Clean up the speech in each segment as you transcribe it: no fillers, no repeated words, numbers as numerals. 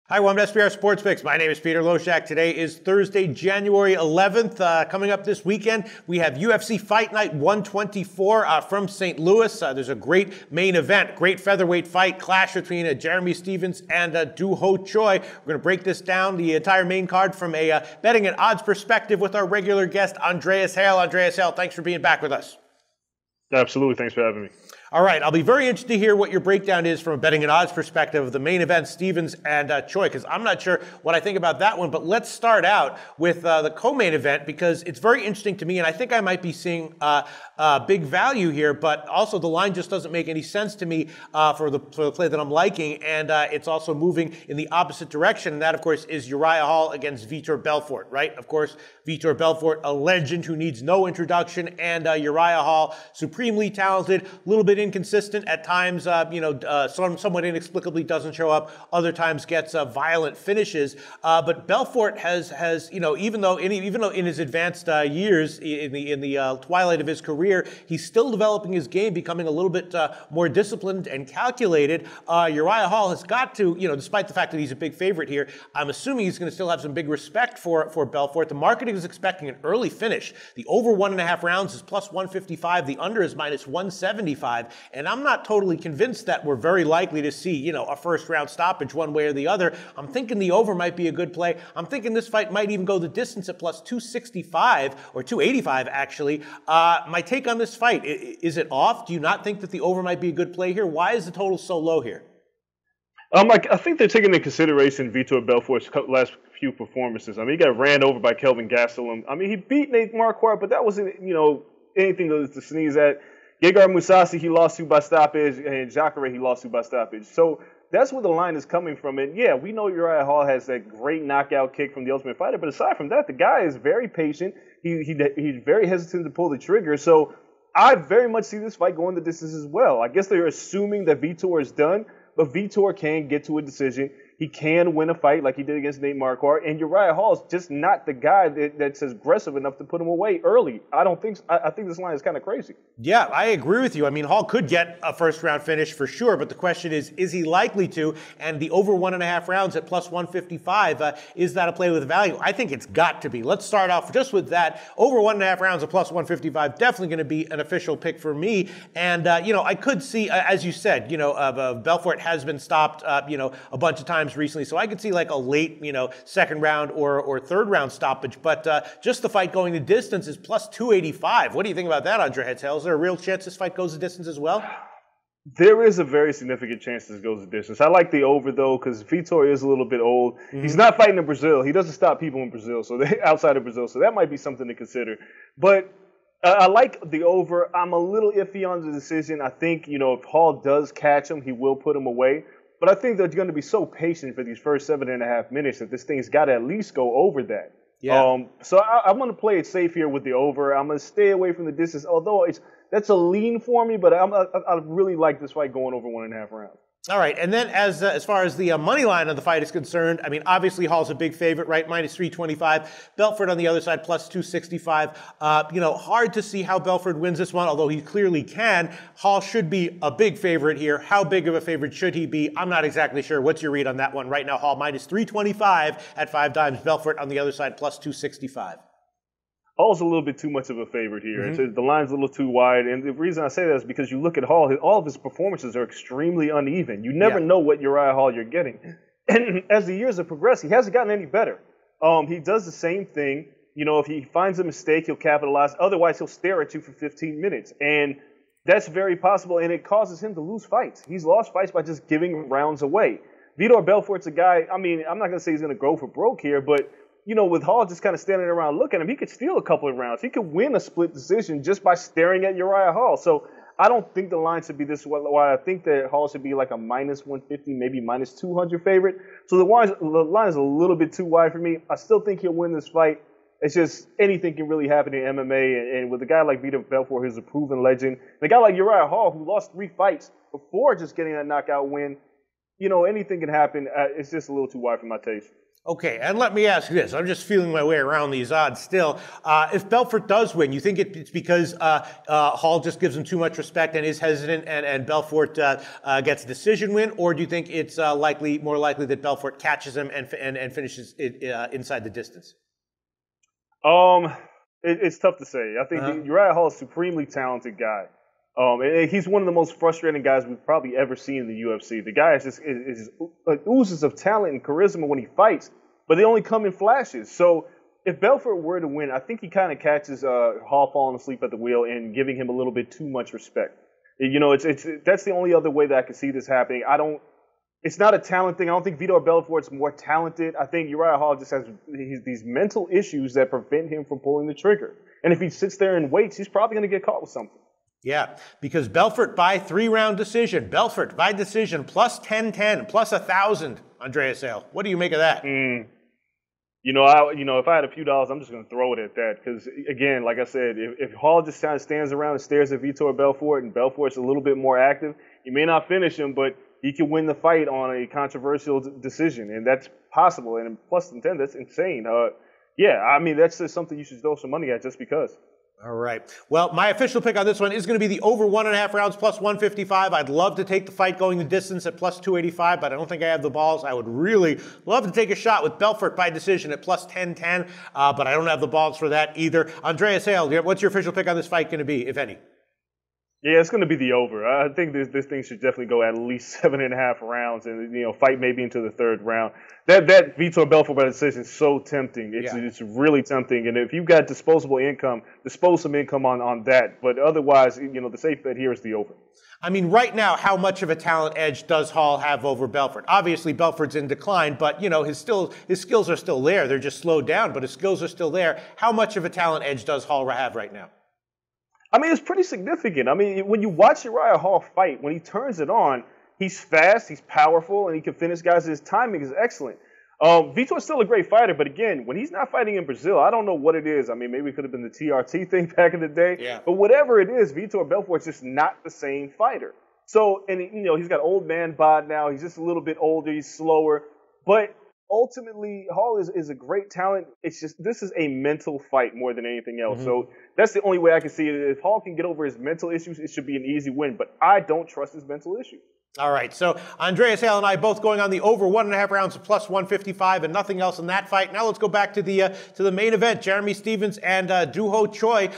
Hi, welcome to SBR Sports Picks. My name is Peter Loshak. Today is Thursday, January 11th. Coming up this weekend, we have UFC Fight Night 124 from St. Louis. There's a great main event, great featherweight fight, clash between Jeremy Stephens and Ho Choi. We're going to break this down, the entire main card, from a betting and odds perspective with our regular guest, Andreas Hale. Andreas Hale, thanks for being back with us. Absolutely. Thanks for having me. All right, I'll be very interested to hear what your breakdown is from a betting and odds perspective of the main event, Stephens and Choi, because I'm not sure what I think about that one. But let's start out with the co-main event, because it's very interesting to me, and I think I might be seeing big value here, but also the line just doesn't make any sense to me for the play that I'm liking, and it's also moving in the opposite direction, and that, of course, is Uriah Hall against Vitor Belfort, right? Of course, Vitor Belfort, a legend who needs no introduction, and Uriah Hall, supremely talented, a little bit inconsistent at times, somewhat inexplicably doesn't show up, other times gets violent finishes. But Belfort has even though in his advanced years, in the twilight of his career, he's still developing his game, becoming a little bit more disciplined and calculated. Uriah Hall has got to, despite the fact that he's a big favorite here, I'm assuming he's going to still have some big respect for Belfort. The market is expecting an early finish. The over 1.5 rounds is plus 155. The under is minus 175. And I'm not totally convinced that we're very likely to see, a first round stoppage one way or the other. I'm thinking the over might be a good play. I'm thinking this fight might even go the distance at plus 265 or 285 actually. My take on this fight, is it off? Do you not think that the over might be a good play here? Why is the total so low here? I think they're taking into consideration Vitor Belfort's last few performances. He got ran over by Kelvin Gastelum. He beat Nate Marquardt, but that wasn't, anything to sneeze at. Gegard Mousasi, he lost to by stoppage, and Jacare, he lost to by stoppage. So that's where the line is coming from. And yeah, we know Uriah Hall has that great knockout kick from The Ultimate Fighter, but aside from that, the guy is very patient. He's very hesitant to pull the trigger. So I very much see this fight going the distance as well. I guess they're assuming that Vitor is done, but Vitor can get to a decision. He can win a fight like he did against Nate Marquardt, and Uriah Hall is just not the guy that's aggressive enough to put him away early. I think this line is kind of crazy. Yeah, I agree with you. Hall could get a first-round finish for sure, but the question is he likely to? And the over 1.5 rounds at plus 155, is that a play with value? I think it's got to be. Let's start off just with that. Over 1.5 rounds at plus 155, definitely going to be an official pick for me. And, I could see, as you said, Belfort has been stopped, a bunch of times recently, so I could see like a late, second round or third round stoppage, but just the fight going the distance is plus 285. What do you think about that, Andreas Hale? Is there a real chance this fight goes the distance as well? There is a very significant chance this goes the distance. I like the over, though, because Vitor is a little bit old. Mm-hmm. He's not fighting in Brazil. He doesn't stop people in Brazil, outside of Brazil, so that might be something to consider. But I like the over. I'm a little iffy on the decision. I think, if Hall does catch him, he will put him away. But I think they're going to be so patient for these first 7.5 minutes that this thing's got to at least go over that. Yeah. So I'm going to play it safe here with the over. I'm going to stay away from the distance, although that's a lean for me, but I really like this fight going over 1.5 rounds. All right, and then as far as the money line of the fight is concerned, obviously Hall's a big favorite, right? Minus 325. Belfort on the other side, plus 265. Hard to see how Belfort wins this one, although he clearly can. Hall should be a big favorite here. How big of a favorite should he be? I'm not exactly sure. What's your read on that one? Right now, Hall minus 325 at 5 times. Belfort on the other side, plus 265. Hall's a little bit too much of a favorite here. Mm-hmm. The line's a little too wide. And the reason I say that is because you look at Hall, all of his performances are extremely uneven. You never know what Uriah Hall you're getting. And as the years have progressed, he hasn't gotten any better. He does the same thing. If he finds a mistake, he'll capitalize. Otherwise, he'll stare at you for 15 minutes. And that's very possible, and it causes him to lose fights. He's lost fights by just giving rounds away. Vitor Belfort's a guy, I'm not going to say he's going to go for broke here, but with Hall just kind of standing around looking at him, he could steal a couple of rounds. He could win a split decision just by staring at Uriah Hall. So I don't think the line should be this wide. I think that Hall should be like a minus 150, maybe minus 200 favorite. So the line is a little bit too wide for me. I still think he'll win this fight. It's just anything can really happen in MMA. And with a guy like Vitor Belfort, who's a proven legend, and a guy like Uriah Hall, who lost 3 fights before just getting that knockout win, anything can happen. It's just a little too wide for my taste. Okay, and let me ask you this. I'm just feeling my way around these odds still. If Belfort does win, you think it's because Hall just gives him too much respect and is hesitant, and Belfort gets a decision win, or do you think it's more likely that Belfort catches him and finishes it inside the distance? It's tough to say. I think Uriah Hall is a supremely talented guy. And he's one of the most frustrating guys we've probably ever seen in the UFC. The guy is oozes of talent and charisma when he fights, but they only come in flashes. So if Belfort were to win, I think he kind of catches Hall falling asleep at the wheel and giving him a little bit too much respect. You know, that's the only other way that I could see this happening. It's not a talent thing. I don't think Vitor Belfort's more talented. I think Uriah Hall just has these mental issues that prevent him from pulling the trigger. And if he sits there and waits, he's probably going to get caught with something. Yeah, because Belfort by 3-round decision. Belfort by decision plus 10-10, plus 1,000. Andreas Hale, what do you make of that? You know, if I had a few dollars, I'm just going to throw it at that. Because, again, like I said, if Hall just kind of stands around and stares at Vitor Belfort and Belfort's a little bit more active, he may not finish him, but he can win the fight on a controversial decision. And that's possible. And plus 10, that's insane. Yeah, I mean, that's just something you should throw some money at just because. All right. Well, my official pick on this one is going to be the over 1.5 rounds plus 155. I'd love to take the fight going the distance at plus 285, but I don't think I have the balls. I would really love to take a shot with Belfort by decision at plus 10-10, but I don't have the balls for that either. Andreas Hale, what's your official pick on this fight going to be, if any? Yeah, it's going to be the over. I think this thing should definitely go at least 7.5 rounds, and fight maybe into the third round. That Vitor Belfort by decision is so tempting. It's really tempting, and if you've got disposable income, dispose some income on that. But otherwise, the safe bet here is the over. I mean, right now, how much of a talent edge does Hall have over Belfort? Obviously, Belfort's in decline, but his skills are still there. They're just slowed down, but his skills are still there. How much of a talent edge does Hall have right now? I mean, it's pretty significant. I mean, when you watch Uriah Hall fight, when he turns it on, he's fast, he's powerful, and he can finish guys. His timing is excellent. Vitor's still a great fighter, but again, when he's not fighting in Brazil, I don't know what it is. I mean, maybe it could have been the TRT thing back in the day. Yeah. But whatever it is, Vitor Belfort's just not the same fighter. So, and he's got old man bod now. He's just a little bit older. He's slower. But ultimately, Hall is a great talent. It's just this is a mental fight more than anything else. So that's the only way I can see it. If Hall can get over his mental issues, it should be an easy win. But I don't trust his mental issues. All right, so Andreas Hale and I both going on the over 1.5 rounds of plus 155 and nothing else in that fight. Now let's go back to the main event, Jeremy Stephens and Doo-Ho Choi.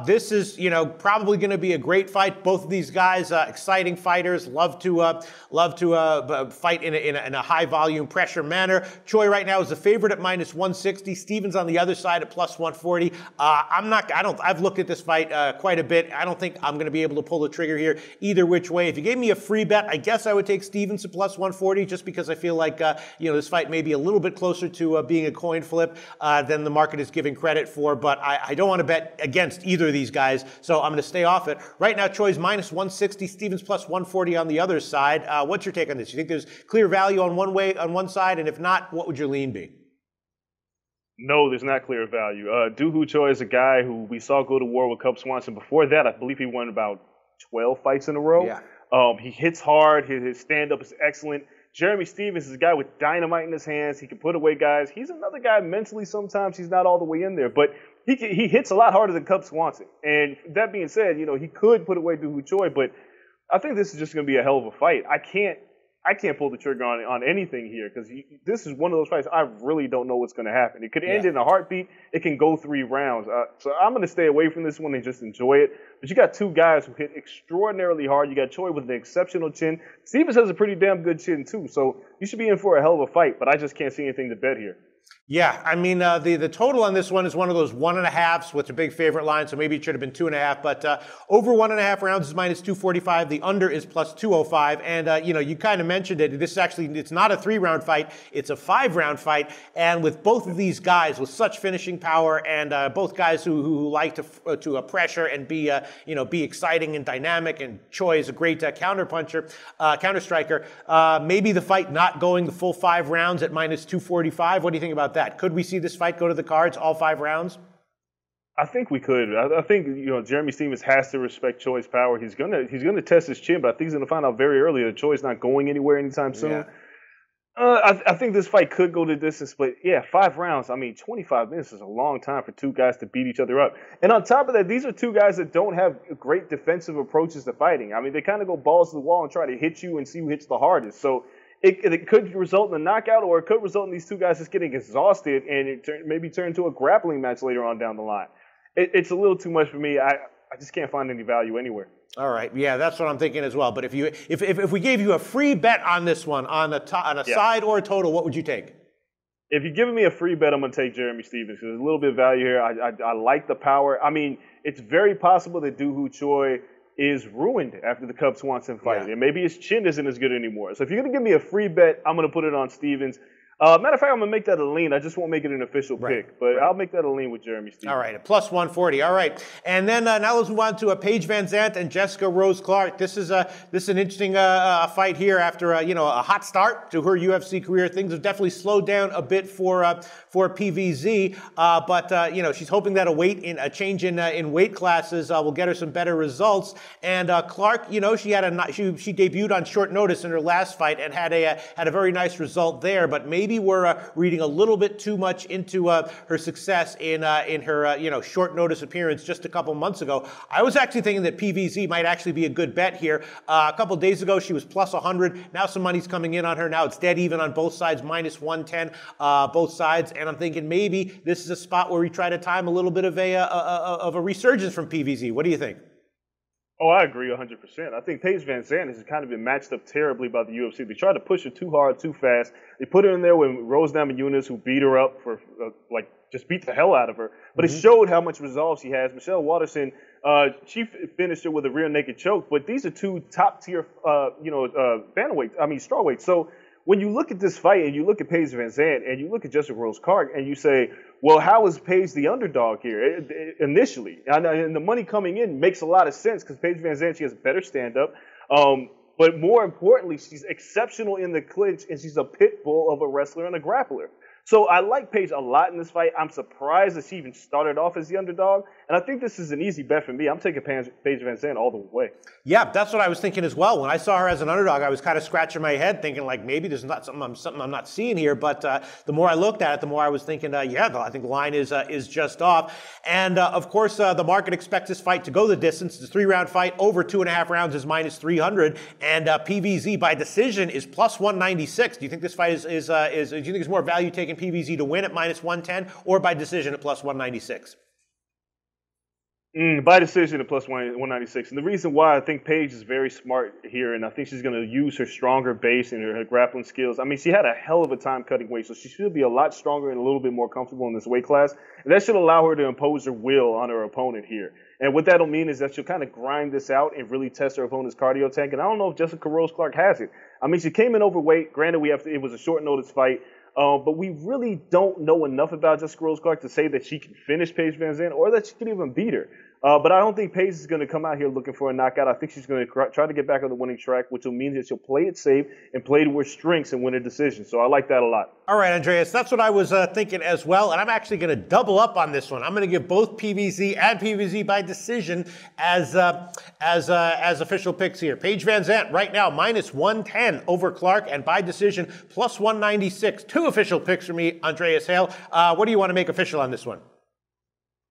This is probably going to be a great fight. Both of these guys, exciting fighters, love to fight in a high volume pressure manner. Choi right now is the favorite at minus 160. Stephens on the other side at plus 140. I've looked at this fight quite a bit. I don't think I'm going to be able to pull the trigger here either which way. If you gave me a free bet, I guess I would take Stephens to plus 140 just because I feel like this fight may be a little bit closer to being a coin flip than the market is giving credit for. But I don't want to bet against either of these guys, so I'm going to stay off it. Right now, Choi's minus 160, Stephens plus 140 on the other side. What's your take on this? You think there's clear value on one side, and if not, what would your lean be? No, there's not clear value. Doo-Ho Choi is a guy who we saw go to war with Cub Swanson. Before that, I believe he won about 12 fights in a row. Yeah. He hits hard. His stand-up is excellent. Jeremy Stephens is a guy with dynamite in his hands. He can put away guys. He's another guy mentally sometimes he's not all the way in there, but he hits a lot harder than Cub Swanson. And that being said, he could put away Doo-Ho Choi, but I think this is just going to be a hell of a fight. I can't pull the trigger on anything here because this is one of those fights I really don't know what's going to happen. It could end in a heartbeat. It can go 3 rounds. So I'm going to stay away from this one and just enjoy it. But you got two guys who hit extraordinarily hard. You got Choi with an exceptional chin. Stephens has a pretty damn good chin too. So you should be in for a hell of a fight. But I just can't see anything to bet here. Yeah, I mean, the total on this one is one of those 1.5s, which is a big favorite line, so maybe it should have been 2.5, but over 1.5 rounds is minus 245, the under is plus 205, and, you kind of mentioned it, it's not a 3-round fight, it's a 5-round fight, and with both of these guys with such finishing power, and both guys who like to pressure and be exciting and dynamic, and Choi is a great counter striker, maybe the fight not going the full 5 rounds at minus 245, what do you think about that? Could we see this fight go to the cards, all 5 rounds? I think we could. I think Jeremy Stephens has to respect Choi's power. He's gonna test his chin, but I think he's gonna find out very early that Choi's not going anywhere anytime soon. I think this fight could go the distance, but yeah, 5 rounds. I mean, 25 minutes is a long time for two guys to beat each other up. And on top of that, these are two guys that don't have great defensive approaches to fighting. I mean, they kind of go balls to the wall and try to hit you and see who hits the hardest. So it could result in a knockout, or it could result in these two guys just getting exhausted and maybe turn into a grappling match later on down the line. It's a little too much for me. I just can't find any value anywhere. All right, yeah, that's what I'm thinking as well. But if we gave you a free bet on this one, on a side or a total, what would you take? If you're giving me a free bet, I'm going to take Jeremy Stephens because there's a little bit of value here. I like the power. I mean, it's very possible that Doohoo Choi is ruined after the Cub Swanson fight. And maybe his chin isn't as good anymore. So if you're going to give me a free bet, I'm going to put it on Stephens. Matter of fact, I'm going to make that a lean. I just won't make it an official pick. But I'll make that a lean with Jeremy Stephens. All right, a plus 140. All right. And then now let's move on to Paige Van Zandt and Jessica Rose Clark. This is an interesting fight here after a hot start to her UFC career. Things have definitely slowed down a bit for PVZ. But she's hoping that a change in weight classes will get her some better results. And Clark, she debuted on short notice in her last fight and had a very nice result there. But maybe we're reading a little bit too much into her success in her short notice appearance just a couple months ago. I was actually thinking that PVZ might actually be a good bet here. A couple days ago she was plus 100. Now some money's coming in on her. Now it's dead even on both sides, minus 110 both sides. And I'm thinking maybe this is a spot where we try to time a little bit of a resurgence from PVZ. What do you think? Oh, I agree 100%. I think Paige Van Zandt has kind of been matched up terribly by the UFC. They tried to push her too hard, too fast. They put her in there with Rose Namajunas, who beat her up for, just beat the hell out of her. But it showed how much resolve she has. Michelle Waterson, she finished her with a rear naked choke. But these are two top-tier, strawweights. So when you look at this fight and you look at Paige Van Zandt and you look at Jessica Rose Clark and you say, well, how is Paige the underdog here initially? And the money coming in makes a lot of sense because Paige Van Zandt, she has better stand-up. But more importantly, she's exceptional in the clinch and she's a pit bull of a wrestler and a grappler. So I like Paige a lot in this fight. I'm surprised that she even started off as the underdog. And I think this is an easy bet for me. I'm taking Paige Van Zandt all the way. Yeah, that's what I was thinking as well. When I saw her as an underdog, I was kind of scratching my head thinking like maybe there's not something I'm not seeing here. But the more I looked at it, the more I was thinking, I think the line is just off. And of course, the market expects this fight to go the distance. It's a 3-round fight. Over 2.5 rounds is minus 300. And PVZ by decision is plus 196. Do you think this fight do you think it's more value taking PVZ to win at minus 110 or by decision at plus 196? By decision at plus 196. And the reason why I think Paige is very smart here, and I think she's going to use her stronger base and her grappling skills. I mean, she had a hell of a time cutting weight, so she should be a lot stronger and a little bit more comfortable in this weight class. And that should allow her to impose her will on her opponent here. And what that'll mean is that she'll kind of grind this out and really test her opponent's cardio tank. And I don't know if Jessica Rose Clark has it. I mean, she came in overweight. Granted, it was a short notice fight. But we really don't know enough about Jessica Rose Clark to say that she can finish Paige Van Zandt or that she can even beat her. But I don't think Paige is going to come out here looking for a knockout. I think she's going to try to get back on the winning track, which will mean that she'll play it safe and play to her strengths and win a decision. So I like that a lot. All right, Andreas, that's what I was thinking as well. And I'm actually going to double up on this one. I'm going to give both PVZ and PVZ by decision as official picks here. Paige Van Zandt right now minus 110 over Clark, and by decision plus 196. Two official picks for me, Andreas Hale. What do you want to make official on this one?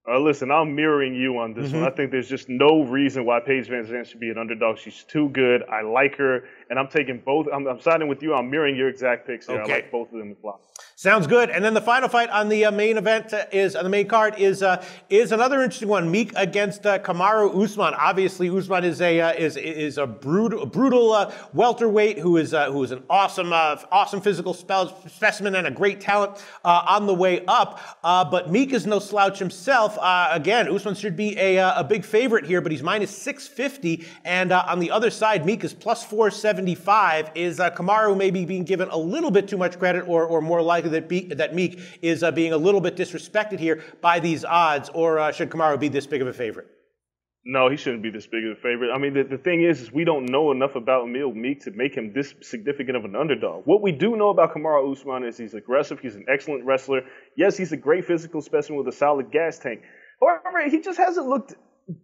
Listen, I'm mirroring you on this one. I think there's just no reason why Paige Van Zandt should be an underdog. She's too good. I like her, and I'm taking both. I'm siding with you. I'm mirroring your exact picks here. Okay. I like both of them as well. Sounds good. And then the final fight on the main event on the main card is another interesting one. Meek against Kamaru Usman. Obviously, Usman is a brutal welterweight who is an awesome physical specimen and a great talent on the way up. But Meek is no slouch himself. Again, Usman should be a big favorite here, but he's minus 650. And on the other side, Meek is plus 475. Is Kamaru maybe being given a little bit too much credit, or more likely that Meek is being a little bit disrespected here by these odds, or should Kamaru be this big of a favorite? No, he shouldn't be this big of a favorite. I mean, the thing is we don't know enough about Meek to make him this significant of an underdog. What we do know about Kamaru Usman is he's aggressive. He's an excellent wrestler. Yes, he's a great physical specimen with a solid gas tank. However, he just hasn't looked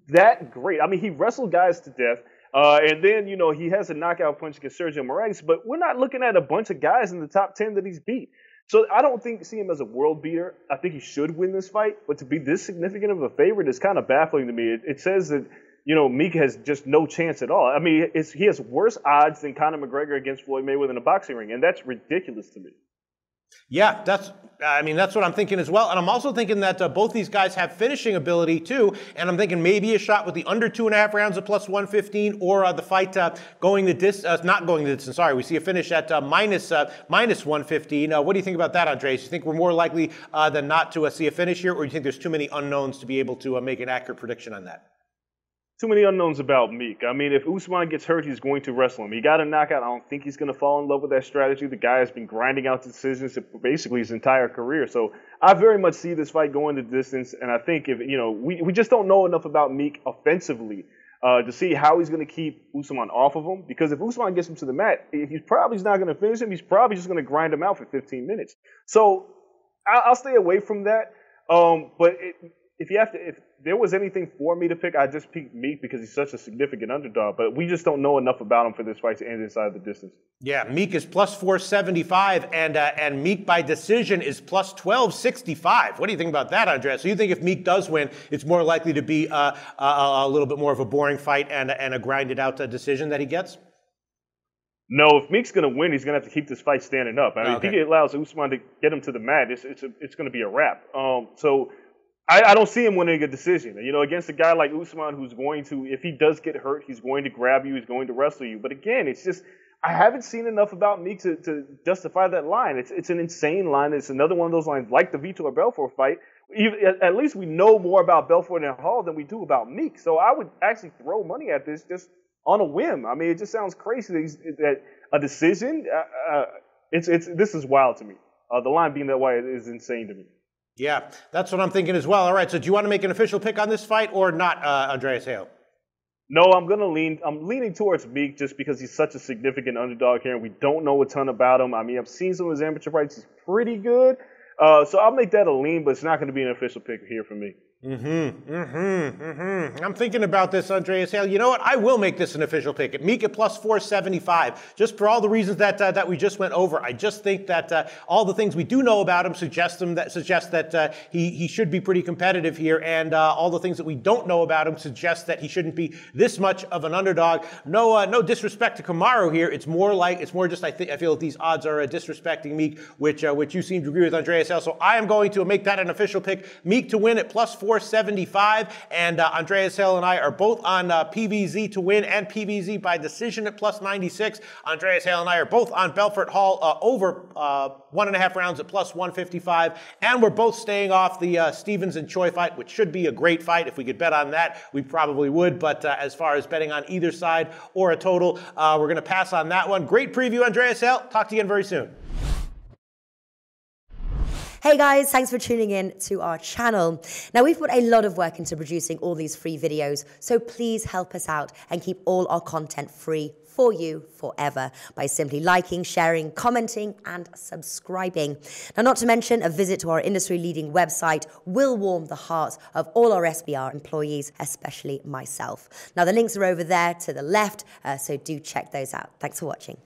that great. I mean, he wrestled guys to death. And then, you know, he has a knockout punch against Sergio Moraes, but we're not looking at a bunch of guys in the top 10 that he's beat. So I don't see him as a world beater. I think he should win this fight, but to be this significant of a favorite is kind of baffling to me. It says that, you know, Meek has just no chance at all. I mean, he has worse odds than Conor McGregor against Floyd Mayweather in a boxing ring, and that's ridiculous to me. Yeah, that's what I'm thinking as well. And I'm also thinking that both these guys have finishing ability too. And I'm thinking maybe a shot with the under 2.5 rounds at plus 115, or the fight going the distance, not going the distance. Sorry, we see a finish at minus 115. What do you think about that, Andreas? You think we're more likely than not to see a finish here, or do you think there's too many unknowns to be able to make an accurate prediction on that? Too many unknowns about Meek. I mean, if Usman gets hurt, he's going to wrestle him. He got a knockout. I don't think he's going to fall in love with that strategy. The guy has been grinding out decisions basically his entire career. So I very much see this fight going the distance. And I think if, you know, we just don't know enough about Meek offensively to see how he's going to keep Usman off of him. Because if Usman gets him to the mat, he's probably not going to finish him. He's probably just going to grind him out for 15 minutes. So I'll stay away from that. But if there was anything for me to pick, I'd just pick Meek because he's such a significant underdog. But we just don't know enough about him for this fight to end inside the distance. Yeah, Meek is plus 475, and Meek by decision is plus 1265. What do you think about that, Andreas? So you think if Meek does win, it's more likely to be a little bit more of a boring fight and a grinded out decision that he gets? No, if Meek's going to win, he's going to have to keep this fight standing up. I mean, if he allows Usman to get him to the mat, it's going to be a wrap. So I don't see him winning a decision. You know, against a guy like Usman who's going to, if he does get hurt, he's going to grab you, he's going to wrestle you. But again, it's just, I haven't seen enough about Meek to justify that line. It's an insane line. It's another one of those lines like the Vitor Belfort fight. At least we know more about Belfort and Hall than we do about Meek. So I would actually throw money at this just on a whim. I mean, it just sounds crazy that a decision, this is wild to me. The line being that way is insane to me. Yeah, that's what I'm thinking as well. All right, so do you want to make an official pick on this fight or not, Andreas Hale? No, I'm leaning towards Meek just because he's such a significant underdog here, and we don't know a ton about him. I mean, I've seen some of his amateur fights. He's pretty good. So I'll make that a lean, but it's not going to be an official pick here for me. I'm thinking about this, Andreas Hale. You know what? I will make this an official pick. Meek at plus 475, just for all the reasons that we just went over. I just think that all the things we do know about him suggest that he should be pretty competitive here, and all the things that we don't know about him suggest that he shouldn't be this much of an underdog. No disrespect to Kamaru here. It's more just I feel that these odds are disrespecting Meek, which you seem to agree with, Andreas Hale. So I am going to make that an official pick. Meek to win at plus 475, and Andreas Hale and I are both on PVZ to win and PVZ by decision at plus 96. Andreas Hale and I are both on Belfort Hall over 1.5 rounds at plus 155, and we're both staying off the Stevens and Choi fight, which should be a great fight. If we could bet on that, we probably would, but as far as betting on either side or a total, we're going to pass on that one. Great preview, Andreas Hale. Talk to you again very soon. Hey guys, thanks for tuning in to our channel. Now, we've put a lot of work into producing all these free videos, so please help us out and keep all our content free for you forever by simply liking, sharing, commenting, and subscribing. Now, not to mention, a visit to our industry-leading website will warm the hearts of all our SBR employees, especially myself. Now, the links are over there to the left, so do check those out. Thanks for watching.